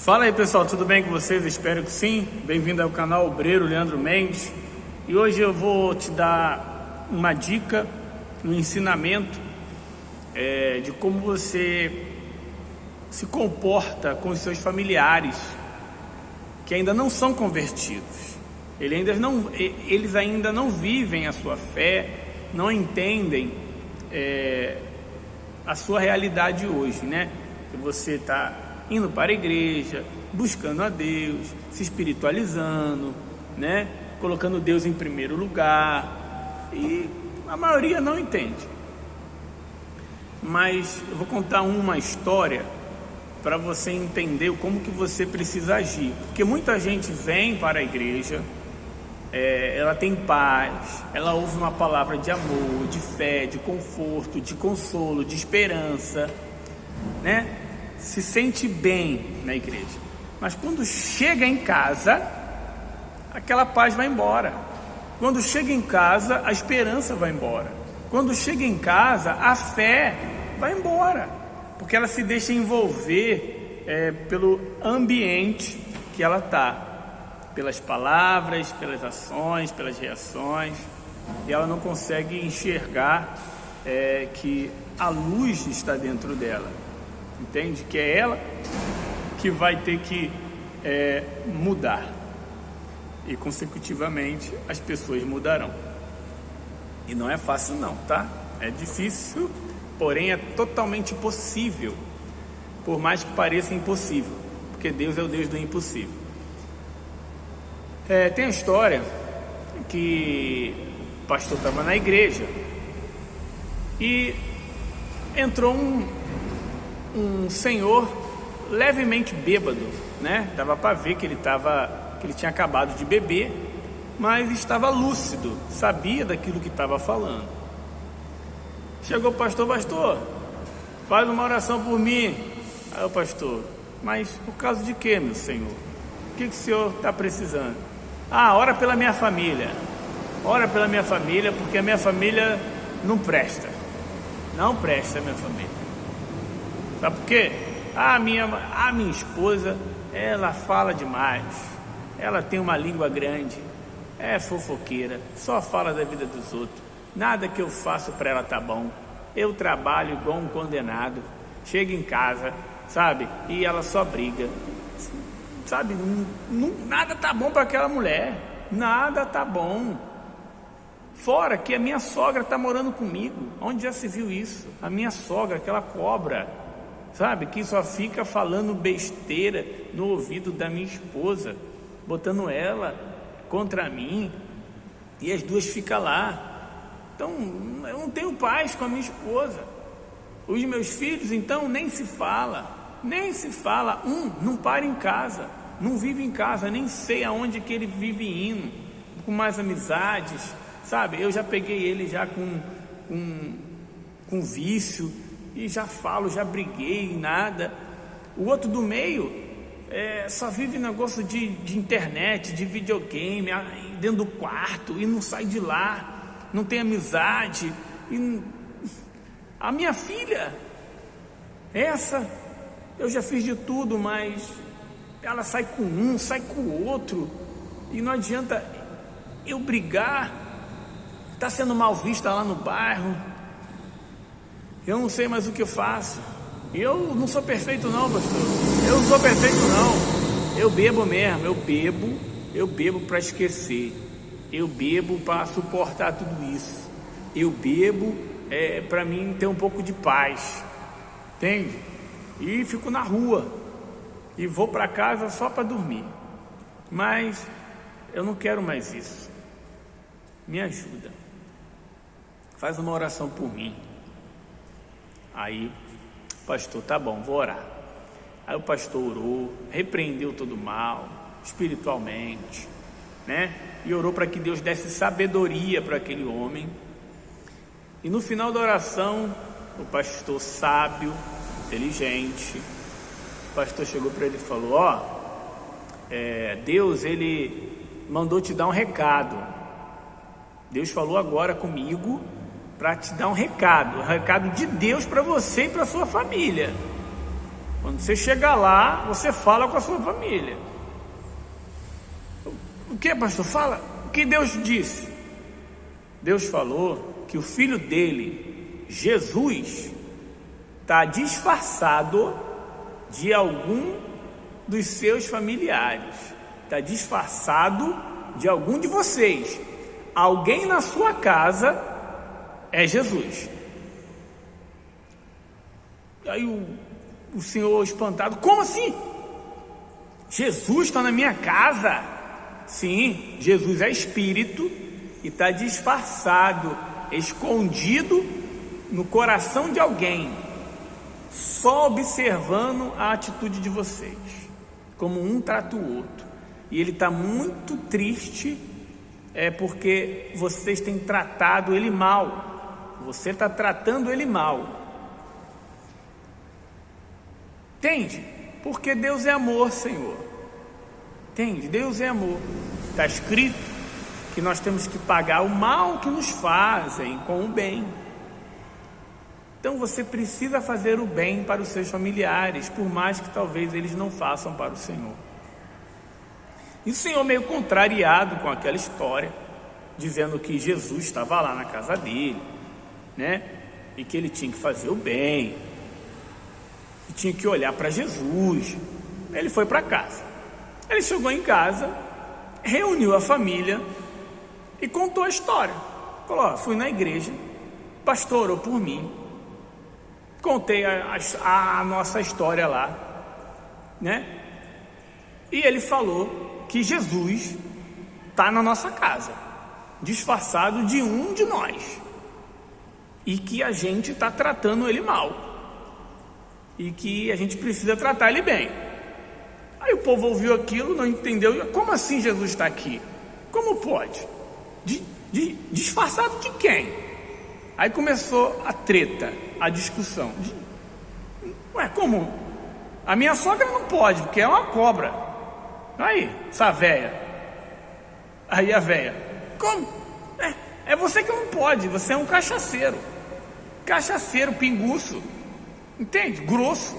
Fala aí pessoal, tudo bem com vocês? Espero que sim. Bem-vindo ao canal Obreiro Leandro Mendes. E hoje eu vou te dar uma dica, um ensinamento de como você se comporta com os seus familiares que ainda não são convertidos. Eles ainda não vivem a sua fé, não entendem a sua realidade hoje, né? Que você está indo para a igreja, buscando a Deus, se espiritualizando, né? Colocando Deus em primeiro lugar, e a maioria não entende. Mas eu vou contar uma história para você entender como que você precisa agir, porque muita gente vem para a igreja, ela tem paz, ela ouve uma palavra de amor, de fé, de conforto, de consolo, de esperança, né? Se sente bem na igreja, mas quando chega em casa, aquela paz vai embora. Quando chega em casa, a esperança vai embora. Quando chega em casa, a fé vai embora, porque ela se deixa envolver pelo ambiente que ela está, pelas palavras, pelas ações, pelas reações, e ela não consegue enxergar que a luz está dentro dela. Entende? Que é ela que vai ter que mudar, e consecutivamente as pessoas mudarão. E não é fácil não, tá? É difícil, porém é totalmente possível, por mais que pareça impossível, porque Deus é o Deus do impossível. Tem a história que o pastor estava na igreja e entrou um senhor levemente bêbado, né? Dava para ver que ele tinha acabado de beber, mas estava lúcido, sabia daquilo que estava falando. Chegou o pastor, faz uma oração por mim. Aí o pastor, mas por causa de quê, meu senhor? O que o senhor está precisando? Ora pela minha família. Ora pela minha família, porque a minha família não presta. Não presta a minha família. Sabe por quê? A minha esposa, ela fala demais, ela tem uma língua grande, é fofoqueira, só fala da vida dos outros, nada que eu faço para ela tá bom, eu trabalho igual um condenado, chego em casa, sabe, e ela só briga, sabe, nada tá bom para aquela mulher, nada tá bom. Fora que a minha sogra tá morando comigo, onde já se viu isso? A minha sogra, aquela cobra, sabe, que só fica falando besteira no ouvido da minha esposa, botando ela contra mim, e as duas ficam lá. Então eu não tenho paz com a minha esposa. Os meus filhos, então, nem se fala. Não para em casa, não vive em casa, nem sei aonde que ele vive indo, com mais amizades, sabe, eu já peguei ele já com vício, e já briguei, nada. O outro do meio só vive negócio de internet, de videogame, dentro do quarto, e não sai de lá, não tem amizade. E a minha filha, essa eu já fiz de tudo, mas ela sai com um, sai com o outro, e não adianta eu brigar, está sendo mal vista lá no bairro. Eu não sei mais o que eu faço. Eu não sou perfeito não, pastor. Eu não sou perfeito não. Eu bebo mesmo, eu bebo para esquecer. Eu bebo para suportar tudo isso. Eu bebo para mim ter um pouco de paz. Entende? E fico na rua. E vou para casa só para dormir. Mas eu não quero mais isso. Me ajuda. Faz uma oração por mim. Aí, pastor, tá bom, vou orar. Aí o pastor orou, repreendeu todo o mal, espiritualmente, né? E orou para que Deus desse sabedoria para aquele homem. E no final da oração, o pastor sábio, inteligente, o pastor chegou para ele e falou: Deus, ele mandou te dar um recado. Deus falou agora comigo para te dar um recado de Deus para você e para sua família. Quando você chegar lá, você fala com a sua família. O que, pastor? Fala. O que Deus disse? Deus falou que o filho dele, Jesus, está disfarçado de algum dos seus familiares. Está disfarçado de algum de vocês. Alguém na sua casa é Jesus. Aí o senhor espantado: como assim? Jesus está na minha casa? Sim, Jesus é espírito e está disfarçado, escondido no coração de alguém, só observando a atitude de vocês, como um trata o outro. E ele está muito triste, porque vocês têm tratado ele mal. Você está tratando ele mal. Entende? Porque Deus é amor, Senhor. Entende? Deus é amor. Está escrito que nós temos que pagar o mal que nos fazem com o bem. Então você precisa fazer o bem para os seus familiares, por mais que talvez eles não façam para o Senhor. E o Senhor, meio contrariado com aquela história, dizendo que Jesus estava lá na casa dele, né? E que ele tinha que fazer o bem, e tinha que olhar para Jesus. Ele foi para casa. Ele chegou em casa, reuniu a família e contou a história. Falou: fui na igreja, o pastor orou por mim, contei a nossa história lá, né? E ele falou que Jesus está na nossa casa, disfarçado de um de nós, e que a gente está tratando ele mal, e que a gente precisa tratar ele bem. Aí o povo ouviu aquilo, não entendeu. Como assim Jesus está aqui? Como pode? Disfarçado de quem? Aí começou a treta, a discussão. Ué, como? A minha sogra não pode, porque é uma cobra. Aí, essa véia. Aí a véia: como? É você que não pode, você é um cachaceiro. Cachaceiro, pinguço. Entende? Grosso.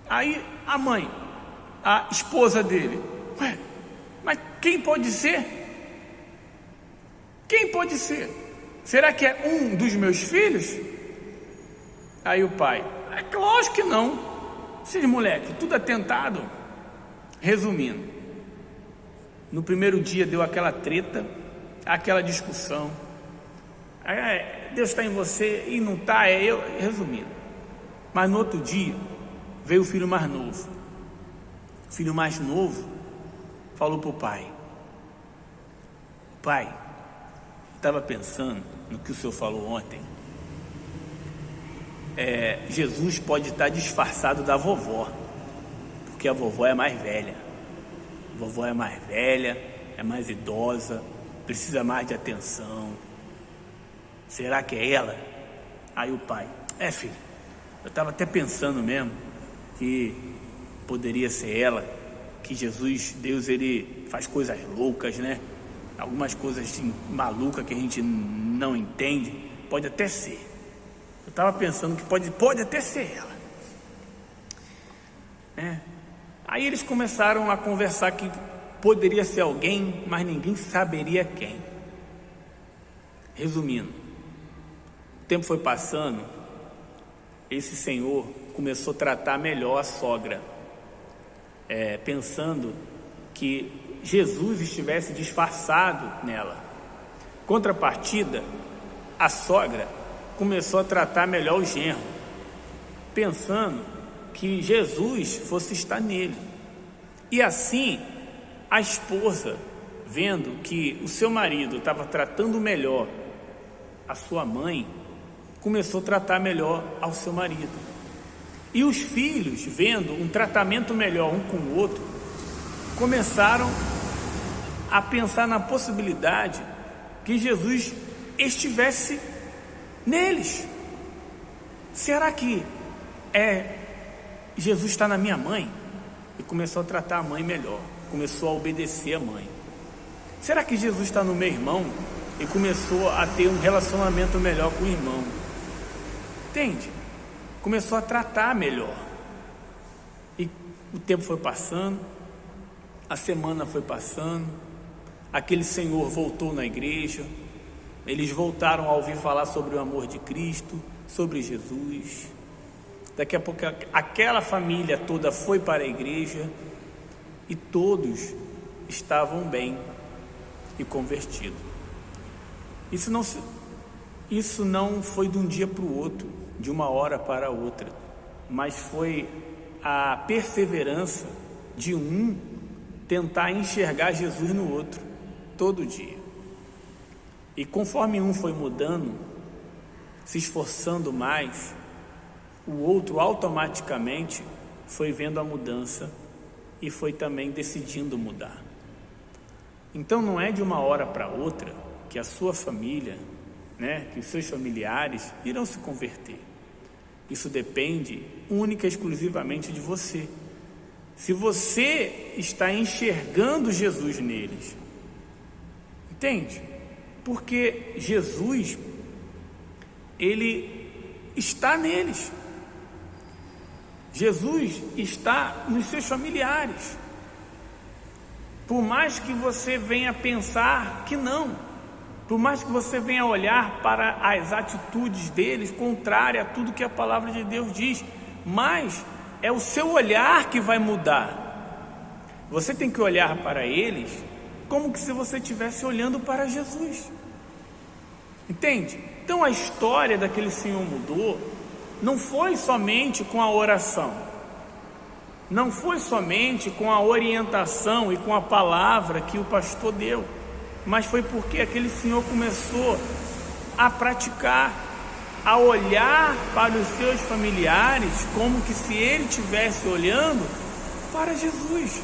Aí a mãe, a esposa dele: ué, mas quem pode ser? Quem pode ser? Será que é um dos meus filhos? Aí o pai: é lógico que não. Esses moleques, tudo atentado. Resumindo, no primeiro dia deu aquela treta, aquela discussão. Deus está em você e não está, eu. Resumindo, mas no outro dia veio o filho mais novo. O filho mais novo falou para o pai: pai, estava pensando no que o senhor falou ontem. Jesus pode estar disfarçado da vovó, porque a vovó é mais velha. A vovó é mais velha, é mais idosa, precisa mais de atenção. Será que é ela? Aí o pai: filho, eu estava até pensando mesmo que poderia ser ela, que Jesus, Deus, ele faz coisas loucas, né? Algumas coisas assim, malucas que a gente não entende. Pode até ser. Eu estava pensando que pode até ser ela. Aí eles começaram a conversar que poderia ser alguém, mas ninguém saberia quem. Resumindo, o tempo foi passando, esse senhor começou a tratar melhor a sogra, pensando que Jesus estivesse disfarçado nela. Contrapartida, a sogra começou a tratar melhor o genro, pensando que Jesus fosse estar nele. E assim, a esposa, vendo que o seu marido estava tratando melhor a sua mãe, começou a tratar melhor ao seu marido. E os filhos, vendo um tratamento melhor um com o outro, começaram a pensar na possibilidade que Jesus estivesse neles. Será que Jesus está na minha mãe? E começou a tratar a mãe melhor, começou a obedecer a mãe. Será que Jesus está no meu irmão? E começou a ter um relacionamento melhor com o irmão. Entende? começou a tratar melhor. E o tempo foi passando, a semana foi passando, aquele senhor voltou na igreja, eles voltaram a ouvir falar sobre o amor de Cristo, sobre Jesus. Daqui a pouco aquela família toda foi para a igreja e todos estavam bem e convertidos. Isso não foi de um dia para o outro, de uma hora para outra, mas foi a perseverança de um tentar enxergar Jesus no outro, todo dia. E conforme um foi mudando, se esforçando mais, o outro automaticamente foi vendo a mudança e foi também decidindo mudar. Então não é de uma hora para outra que a sua família, que os seus familiares irão se converter. Isso depende única e exclusivamente de você. Se você está enxergando Jesus neles, entende? Porque Jesus, Ele está neles. Jesus está nos seus familiares. Por mais que você venha pensar que não, por mais que você venha olhar para as atitudes deles contrária a tudo que a palavra de Deus diz, mas é o seu olhar que vai mudar. Você tem que olhar para eles como que se você estivesse olhando para Jesus. Entende? Então a história daquele senhor mudou, não foi somente com a oração, não foi somente com a orientação e com a palavra que o pastor deu, mas foi porque aquele senhor começou a praticar, a olhar para os seus familiares como que se ele estivesse olhando para Jesus.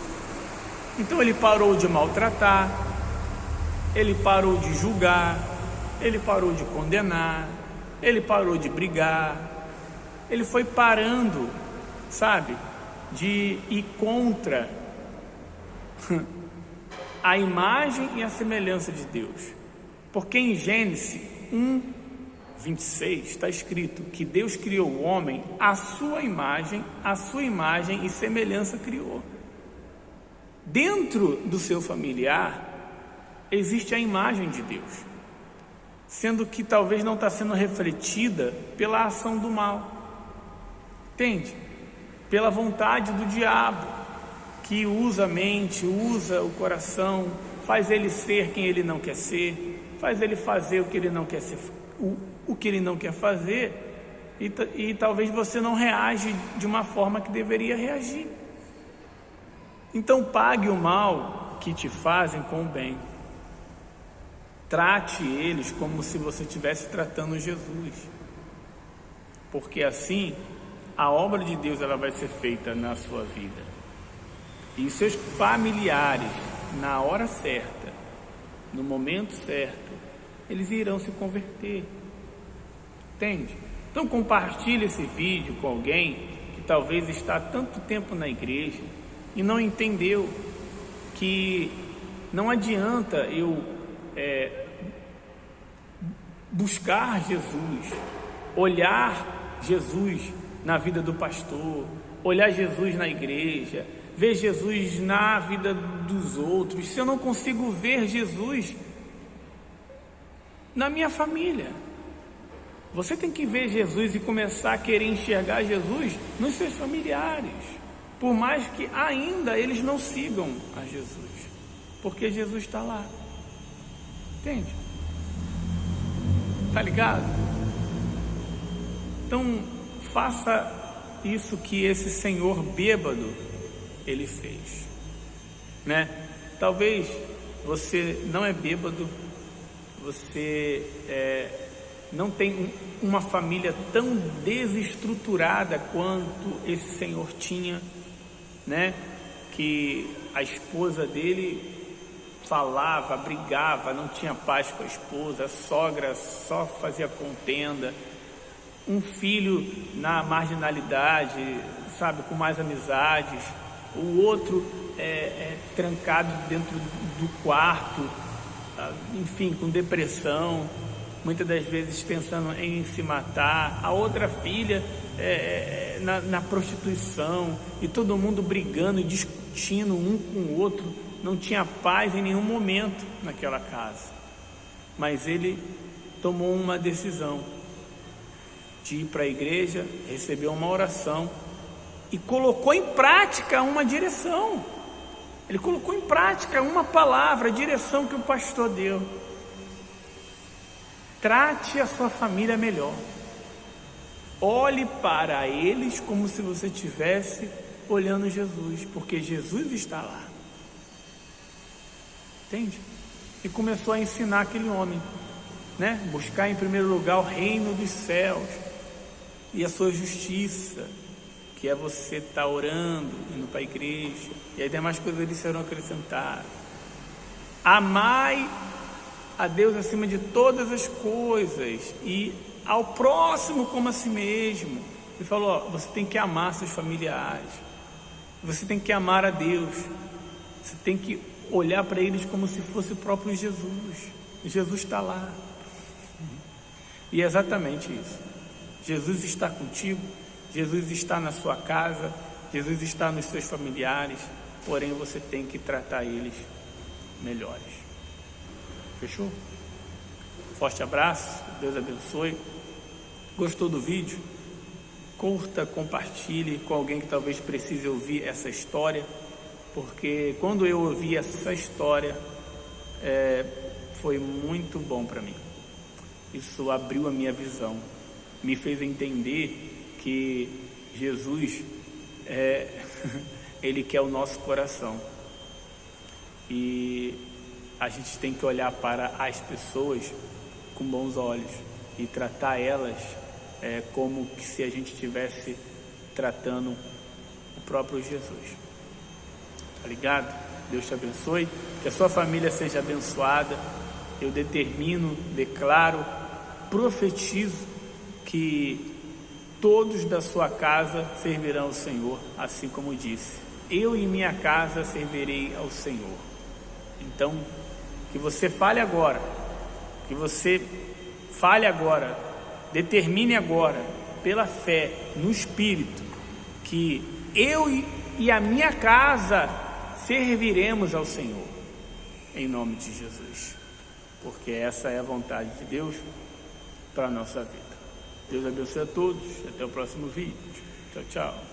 Então ele parou de maltratar, ele parou de julgar, ele parou de condenar, ele parou de brigar, ele foi parando, de ir contra a imagem e a semelhança de Deus. Porque em Gênesis 1:26 está escrito que Deus criou o homem à sua imagem e semelhança criou. Dentro do seu familiar existe a imagem de Deus, sendo que talvez não está sendo refletida pela ação do mal, entende? Pela vontade do diabo, que usa a mente, usa o coração, faz ele ser quem ele não quer ser, faz ele fazer o que ele não quer ser, o que ele não quer fazer, e talvez você não reage de uma forma que deveria reagir. Então pague o mal que te fazem com o bem. Trate eles como se você estivesse tratando Jesus, porque assim a obra de Deus ela vai ser feita na sua vida. E os seus familiares, na hora certa, no momento certo, eles irão se converter. Entende? Então compartilhe esse vídeo com alguém que talvez está há tanto tempo na igreja e não entendeu que não adianta eu buscar Jesus, olhar Jesus na vida do pastor, olhar Jesus na igreja, ver Jesus na vida dos outros, se eu não consigo ver Jesus na minha família. Você tem que ver Jesus e começar a querer enxergar Jesus nos seus familiares, por mais que ainda eles não sigam a Jesus, porque Jesus está lá. Entende? Tá ligado? Então faça isso que esse senhor bêbado ele fez, Talvez você não é bêbado, você não tem uma família tão desestruturada quanto esse senhor tinha, Que a esposa dele falava, brigava, não tinha paz com a esposa, a sogra só fazia contenda, um filho na marginalidade, com mais amizades, o outro trancado dentro do quarto, enfim, com depressão. muitas das vezes pensando em se matar, a outra filha na prostituição, e todo mundo brigando e discutindo um com o outro. Não tinha paz em nenhum momento naquela casa, mas ele tomou uma decisão de ir para a igreja, recebeu uma oração e colocou em prática uma direção. Ele colocou em prática uma palavra, a direção que o pastor deu. Trate a sua família melhor. Olhe para eles como se você estivesse olhando Jesus, porque Jesus está lá. Entende? E começou a ensinar aquele homem, né? Buscar em primeiro lugar o reino dos céus e a sua justiça, que é você estar orando, indo para a igreja, e as demais coisas lhe serão acrescentadas. Amai a Deus acima de todas as coisas e ao próximo como a si mesmo. Ele falou, ó, você tem que amar seus familiares, você tem que amar a Deus, você tem que olhar para eles como se fosse o próprio Jesus. Jesus está lá. E é exatamente isso. Jesus está contigo, Jesus está na sua casa, Jesus está nos seus familiares, porém você tem que tratar eles melhores. Fechou? Forte abraço, Deus abençoe. Gostou do vídeo? Curta, compartilhe com alguém que talvez precise ouvir essa história, porque quando eu ouvi essa história, foi muito bom para mim. Isso abriu a minha visão, me fez entender que Jesus, Ele quer o nosso coração, e a gente tem que olhar para as pessoas com bons olhos e tratar elas como que se a gente estivesse tratando o próprio Jesus. Tá ligado? Deus te abençoe, que a sua família seja abençoada. Eu determino, declaro, profetizo que todos da sua casa servirão ao Senhor, assim como disse, eu e minha casa servirei ao Senhor. Então, que você fale agora, determine agora, pela fé, no Espírito, que eu e a minha casa serviremos ao Senhor, em nome de Jesus, porque essa é a vontade de Deus para a nossa vida. Deus abençoe a todos, até o próximo vídeo. Tchau, tchau.